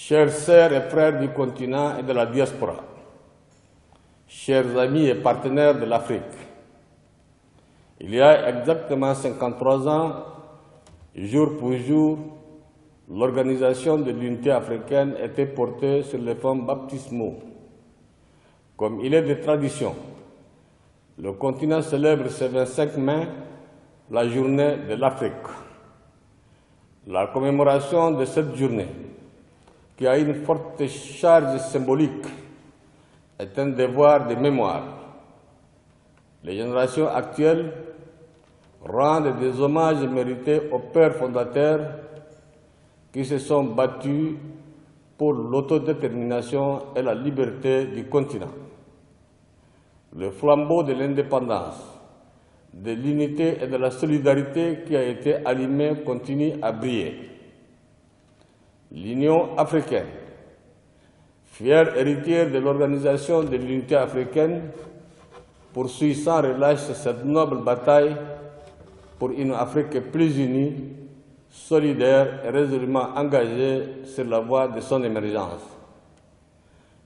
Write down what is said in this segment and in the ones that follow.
Chers sœurs et frères du continent et de la diaspora, chers amis et partenaires de l'Afrique, il y a exactement 53 ans, jour pour jour, l'Organisation de l'Unité africaine était portée sur les fonds baptismaux. Comme il est de tradition, le continent célèbre ce 25 mai la journée de l'Afrique. La commémoration de cette journée, qui a une forte charge symbolique, est un devoir de mémoire. Les générations actuelles rendent des hommages mérités aux pères fondateurs qui se sont battus pour l'autodétermination et la liberté du continent. Le flambeau de l'indépendance, de l'unité et de la solidarité qui a été allumé continue à briller. L'Union africaine, fière héritière de l'Organisation de l'Unité africaine, poursuit sans relâche cette noble bataille pour une Afrique plus unie, solidaire et résolument engagée sur la voie de son émergence.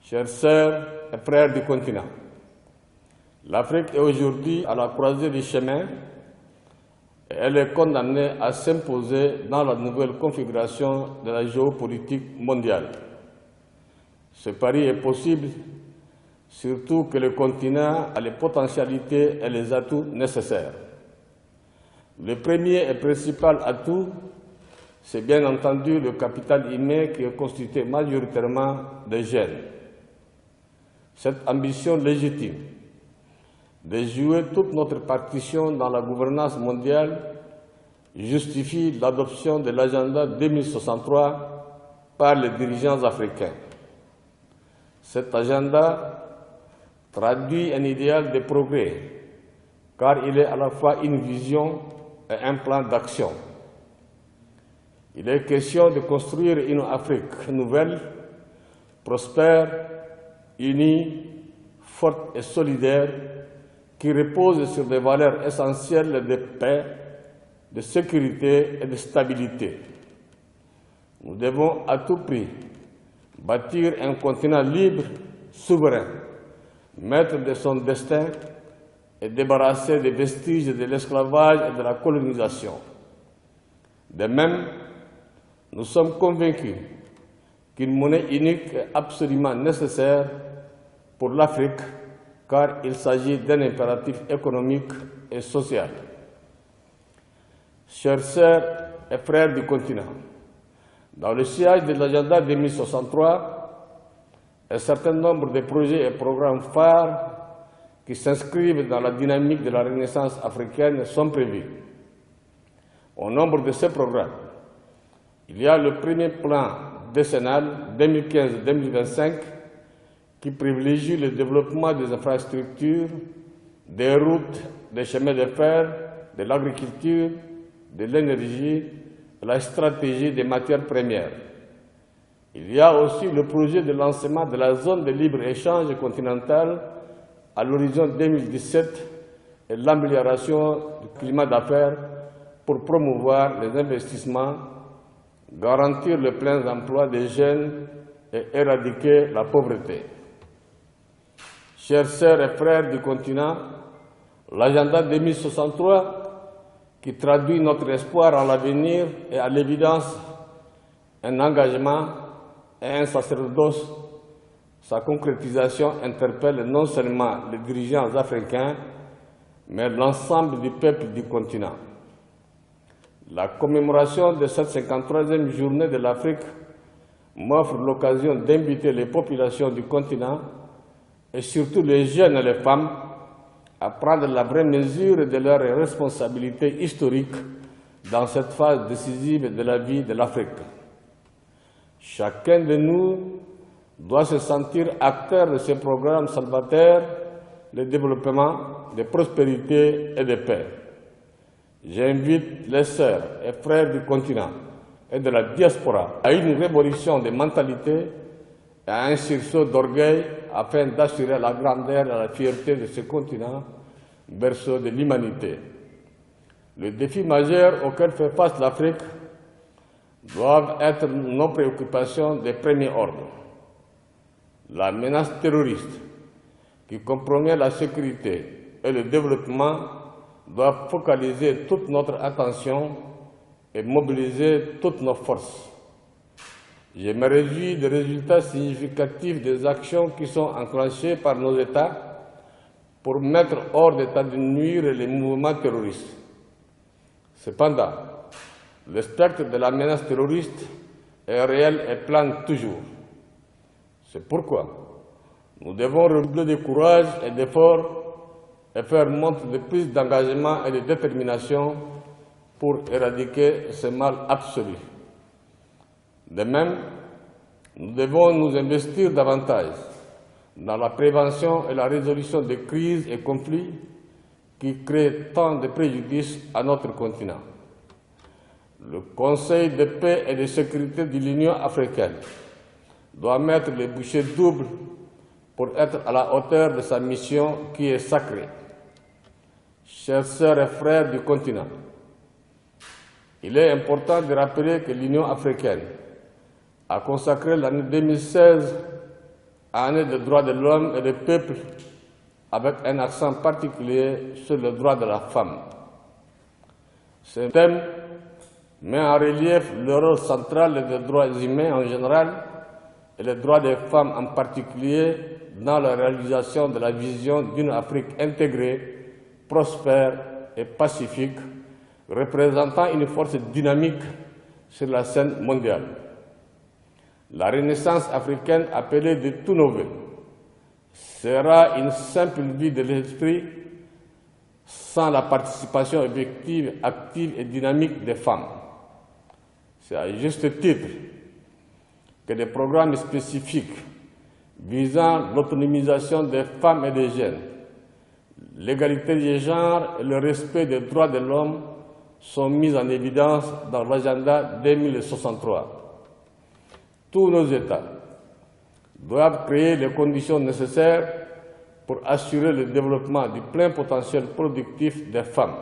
Chères sœurs et frères du continent, l'Afrique est aujourd'hui à la croisée du chemin et elle est condamnée à s'imposer dans la nouvelle configuration de la géopolitique mondiale. Ce pari est possible, surtout que le continent a les potentialités et les atouts nécessaires. Le premier et principal atout, c'est bien entendu le capital humain qui est constitué majoritairement de jeunes. Cette ambition légitime de jouer toute notre partition dans la gouvernance mondiale justifie l'adoption de l'agenda 2063 par les dirigeants africains. Cet agenda traduit un idéal de progrès, car il est à la fois une vision et un plan d'action. Il est question de construire une Afrique nouvelle, prospère, unie, forte et solidaire, qui repose sur des valeurs essentielles de paix, de sécurité et de stabilité. Nous devons à tout prix bâtir un continent libre, souverain, maître de son destin et débarrassé des vestiges de l'esclavage et de la colonisation. De même, nous sommes convaincus qu'une monnaie unique est absolument nécessaire pour l'Afrique, car il s'agit d'un impératif économique et social. Chères sœurs et frères du continent, dans le sillage de l'agenda 2063, un certain nombre de projets et programmes phares qui s'inscrivent dans la dynamique de la Renaissance africaine sont prévus. Au nombre de ces programmes, il y a le premier plan décennal 2015-2025 qui privilégie le développement des infrastructures, des routes, des chemins de fer, de l'agriculture, de l'énergie, de la stratégie des matières premières. Il y a aussi le projet de lancement de la zone de libre-échange continentale à l'horizon 2017 et l'amélioration du climat d'affaires pour promouvoir les investissements, garantir le plein emploi des jeunes et éradiquer la pauvreté. Chers sœurs et frères du continent, l'agenda 2063, qui traduit notre espoir en l'avenir et à l'évidence un engagement et un sacerdoce, sa concrétisation interpelle non seulement les dirigeants africains, mais l'ensemble du peuple du continent. La commémoration de cette 53e journée de l'Afrique m'offre l'occasion d'inviter les populations du continent et surtout les jeunes et les femmes à prendre la vraie mesure de leurs responsabilités historiques dans cette phase décisive de la vie de l'Afrique. Chacun de nous doit se sentir acteur de ce programme salvateur de développement, de prospérité et de paix. J'invite les sœurs et frères du continent et de la diaspora à une révolution des mentalités et à un sursaut d'orgueil afin d'assurer la grandeur et la fierté de ce continent, berceau de l'humanité. Le défi majeur auquel fait face l'Afrique doivent être nos préoccupations de premier ordre. La menace terroriste, qui compromet la sécurité et le développement, doit focaliser toute notre attention et mobiliser toutes nos forces. Je me réjouis des résultats significatifs des actions qui sont enclenchées par nos États pour mettre hors d'état de nuire les mouvements terroristes. Cependant, le spectre de la menace terroriste est réel et plane toujours. C'est pourquoi nous devons redoubler de courage et d'efforts et faire montre de plus d'engagement et de détermination pour éradiquer ce mal absolu. De même, nous devons nous investir davantage dans la prévention et la résolution des crises et conflits qui créent tant de préjudices à notre continent. Le Conseil de paix et de sécurité de l'Union africaine doit mettre les bouchées doubles pour être à la hauteur de sa mission qui est sacrée. Chers sœurs et frères du continent, il est important de rappeler que l'Union africaine a consacré l'année 2016 à l'année des droits de l'homme et des peuples avec un accent particulier sur le droit de la femme. Ce thème met en relief le rôle central des droits humains en général et les droits des femmes en particulier dans la réalisation de la vision d'une Afrique intégrée, prospère et pacifique, représentant une force dynamique sur la scène mondiale. La renaissance africaine appelée de tous nos vœux sera une simple vie de l'esprit sans la participation effective, active et dynamique des femmes. C'est à juste titre que des programmes spécifiques visant l'autonomisation des femmes et des jeunes, l'égalité des genres et le respect des droits de l'homme sont mis en évidence dans l'agenda 2063. Tous nos États doivent créer les conditions nécessaires pour assurer le développement du plein potentiel productif des femmes.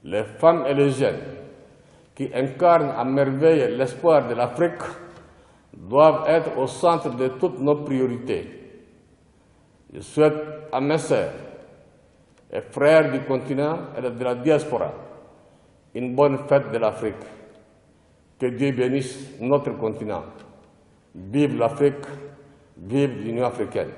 Les femmes et les jeunes qui incarnent à merveille l'espoir de l'Afrique doivent être au centre de toutes nos priorités. Je souhaite à mes sœurs et frères du continent et de la diaspora une bonne fête de l'Afrique. Que Dieu bénisse notre continent. Vive l'Afrique, vive l'Union africaine.